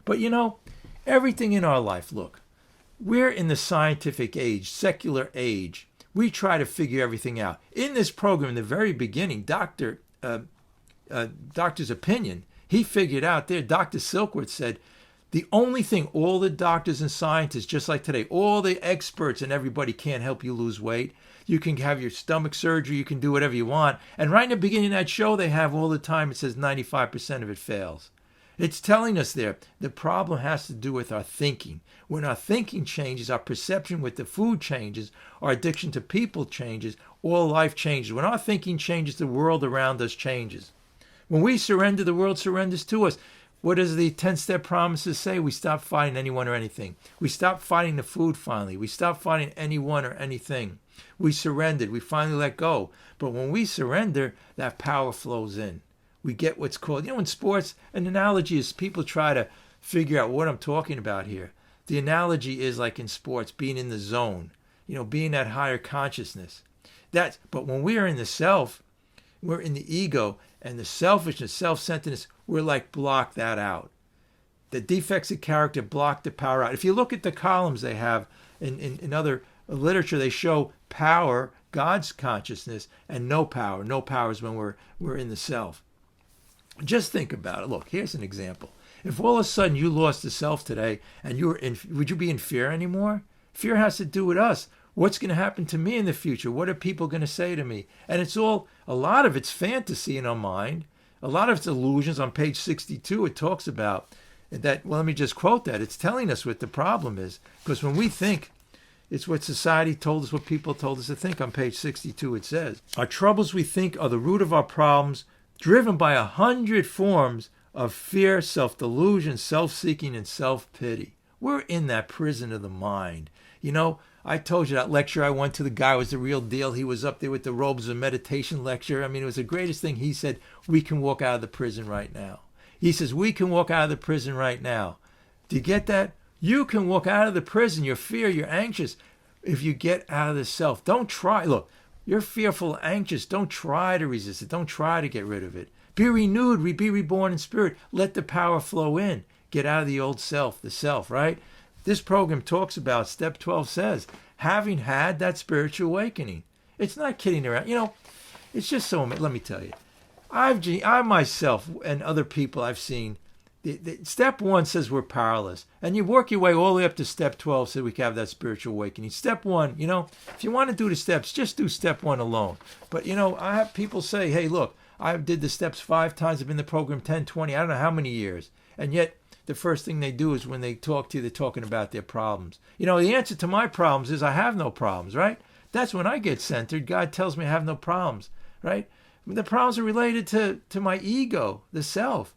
But everything in our life, look, we're in the scientific age, secular age. We try to figure everything out. In this program, in the very beginning, doctor's opinion, he figured out there, Dr. Silkworth said, the only thing, all the doctors and scientists, just like today, all the experts and everybody can't help you lose weight. You can have your stomach surgery, you can do whatever you want. And right in the beginning of that show they have all the time, it says 95% of it fails. It's telling us there, the problem has to do with our thinking. When our thinking changes, our perception with the food changes, our addiction to people changes, all life changes. When our thinking changes, the world around us changes. When we surrender, the world surrenders to us. What does the 10-step promises say? We stop fighting anyone or anything. We stop fighting the food finally. We stop fighting anyone or anything. We surrendered. We finally let go. But when we surrender, that power flows in. We get what's called, in sports, an analogy is people try to figure out what I'm talking about here. The analogy is like in sports, being in the zone, being that higher consciousness. But when we are in the self, we're in the ego, and the selfishness, self-centeredness, we're like block that out. The defects of character block the power out. If you look at the columns they have in other literature, they show power, God's consciousness, and no power. No power is when we're in the self. Just think about it. Look, here's an example. If all of a sudden you lost the self today and would you be in fear anymore? Fear has to do with us. What's going to happen to me in the future? What are people going to say to me? And a lot of it's fantasy in our mind. A lot of it's illusions. On page 62, it talks about that. Well, let me just quote that. It's telling us what the problem is. Because when we think, it's what society told us, what people told us to think. On page 62, it says, our troubles, we think, are the root of our problems, driven by 100 forms of fear, self-delusion, self-seeking, and self-pity. We're in that prison of the mind. I told you that lecture I went to, the guy was the real deal. He was up there with the robes of meditation lecture. I mean, it was the greatest thing. He said, we can walk out of the prison right now. He says, we can walk out of the prison right now. Do you get that? You can walk out of the prison. Your fear, you're anxious. If you get out of the self, don't try. Look, you're fearful, anxious. Don't try to resist it. Don't try to get rid of it. Be renewed, be reborn in spirit. Let the power flow in. Get out of the old self, the self, right? This program talks about, step 12 says, having had that spiritual awakening. It's not kidding around. It's just so, let me tell you, I myself and other people I've seen, step 1 says we're powerless. And you work your way all the way up to step 12 so we can have that spiritual awakening. Step 1, if you want to do the steps, just do step 1 alone. But, I have people say, hey, look, I did the steps 5 times. I've been in the program 10, 20, I don't know how many years. And yet, the first thing they do is when they talk to you, they're talking about their problems. The answer to my problems is I have no problems, right? That's when I get centered. God tells me I have no problems, right? The problems are related to my ego, the self.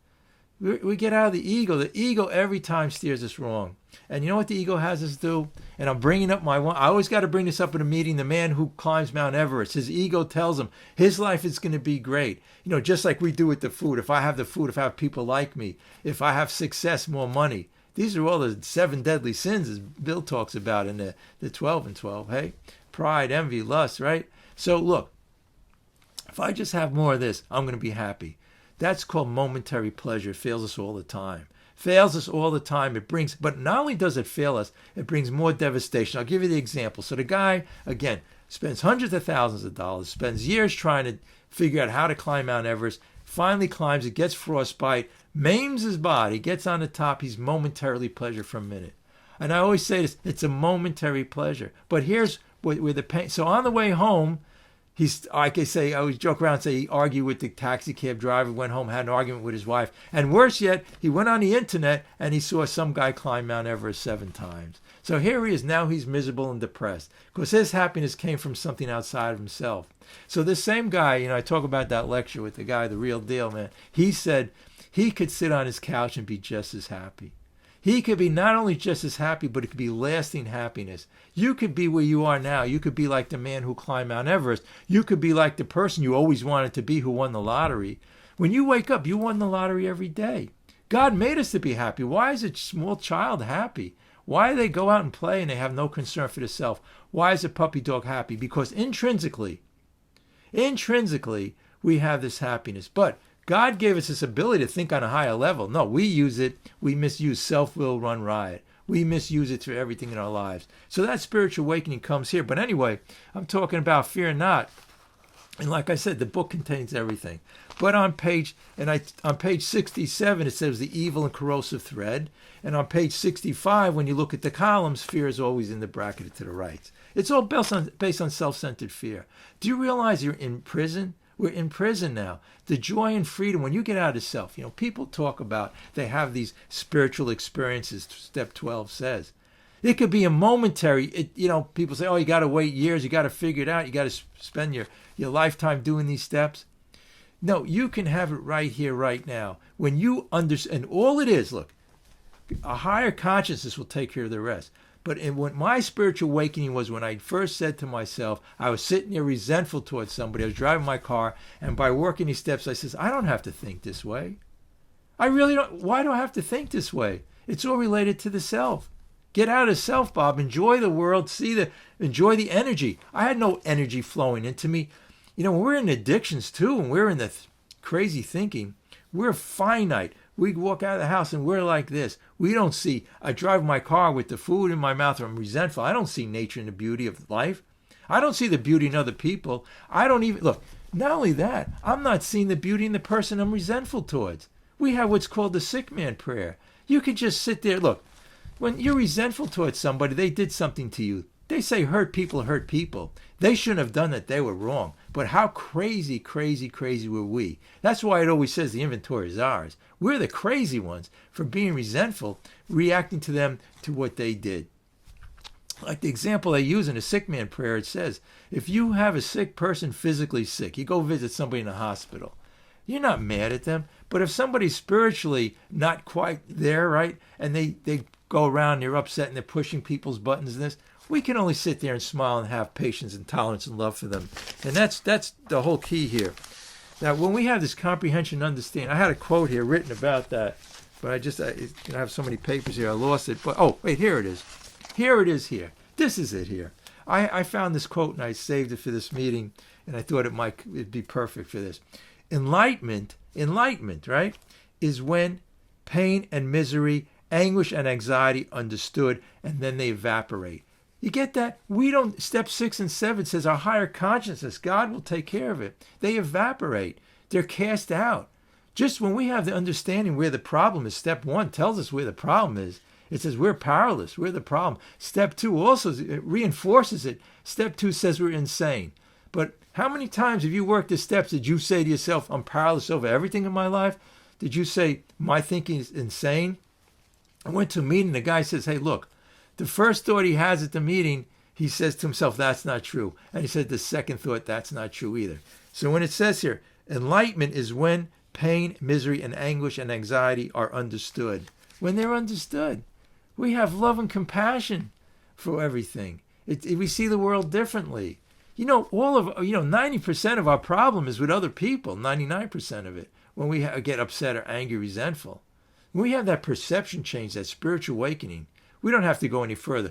We get out of the ego. The ego every time steers us wrong. And you know what the ego has us do? And I'm bringing up I always got to bring this up at a meeting. The man who climbs Mount Everest, his ego tells him his life is going to be great. Just like we do with the food. If I have the food, if I have people like me, if I have success, more money. These are all the 7 deadly sins, as Bill talks about in the 12 and 12. Hey, pride, envy, lust, right? So look, if I just have more of this, I'm going to be happy. That's called momentary pleasure. It fails us all the time. Fails us all the time. But not only does it fail us, it brings more devastation. I'll give you the example. So the guy, again, spends hundreds of thousands of dollars, spends years trying to figure out how to climb Mount Everest, finally climbs it, gets frostbite, maims his body, gets on the top. He's momentarily pleasure for a minute. And I always say this, it's a momentary pleasure. But here's where the pain. So on the way home, I always joke around and say he argued with the taxi cab driver, went home, had an argument with his wife. And worse yet, he went on the internet and he saw some guy climb Mount Everest 7 times. So here he is. Now he's miserable and depressed because his happiness came from something outside of himself. So this same guy, I talk about that lecture with the guy, the real deal, man. He said he could sit on his couch and be just as happy. He could be not only just as happy, but it could be lasting happiness. You could be where you are now. You could be like the man who climbed Mount Everest. You could be like the person you always wanted to be who won the lottery. When you wake up, you won the lottery every day. God made us to be happy. Why is a small child happy? Why do they go out and play and they have no concern for the self? Why is a puppy dog happy? Because intrinsically, we have this happiness. But God gave us this ability to think on a higher level. No, we use it. We misuse self-will run riot. We misuse it for everything in our lives. So that spiritual awakening comes here. But anyway, I'm talking about fear not. And like I said, the book contains everything. But on page 67, it says the evil and corrosive thread. And on page 65, when you look at the columns, fear is always in the bracket to the right. It's all based on self-centered fear. Do you realize you're in prison? We're in prison now. The joy and freedom, when you get out of self, people talk about they have these spiritual experiences, step 12 says. It could be a momentary, people say, oh, you got to wait years, you got to figure it out, you got to spend your lifetime doing these steps. No, you can have it right here, right now. When you understand, and all it is, look, a higher consciousness will take care of the rest. But what my spiritual awakening was when I first said to myself, I was sitting there resentful towards somebody, I was driving my car, and by working these steps, I says, I don't have to think this way. I really don't. Why do I have to think this way? It's all related to the self. Get out of self, Bob. Enjoy the world. Enjoy the energy. I had no energy flowing into me. When we're in addictions too, and we're in the crazy thinking, we're finite. We walk out of the house and we're like this. We don't see, I drive my car with the food in my mouth, I'm resentful. I don't see nature and the beauty of life. I don't see the beauty in other people. I don't even, look, not only that, I'm not seeing the beauty in the person I'm resentful towards. We have what's called the sick man prayer. You could just sit there, look, when you're resentful towards somebody, they did something to you. They say hurt people hurt people. They shouldn't have done it. They were wrong. But how crazy, crazy, crazy were we? That's why it always says the inventory is ours. We're the crazy ones for being resentful, reacting to them to what they did. Like the example I use in a sick man prayer, it says, if you have a sick person physically sick, you go visit somebody in a hospital, you're not mad at them. But if somebody's spiritually not quite there, right, and they go around, they're upset and they're pushing people's buttons and this, we can only sit there and smile and have patience and tolerance and love for them. And that's the whole key here. Now, when we have this comprehension and understanding, I had a quote here written about that, but I have so many papers here, I lost it. But, oh, wait, here it is. Here it is here. This is it here. I found this quote and I saved it for this meeting, and I thought it'd be perfect for this. Enlightenment, right, is when pain and misery, anguish and anxiety understood, and then they evaporate. You get that? We don't, step 6 and 7 says our higher consciousness, God will take care of it. They evaporate. They're cast out. Just when we have the understanding where the problem is, step 1 tells us where the problem is. It says we're powerless. We're the problem. Step 2 also reinforces it. Step 2 says we're insane. But how many times have you worked the steps did you say to yourself, I'm powerless over everything in my life? Did you say, my thinking is insane? I went to a meeting. The guy says, hey, look, the first thought he has at the meeting, he says to himself, that's not true. And he said the second thought, that's not true either. So when it says here, enlightenment is when pain, misery, and anguish and anxiety are understood. When they're understood, we have love and compassion for everything. We see the world differently. 90% of our problem is with other people, 99% of it, when we get upset or angry, resentful. When we have that perception change, that spiritual awakening, we don't have to go any further.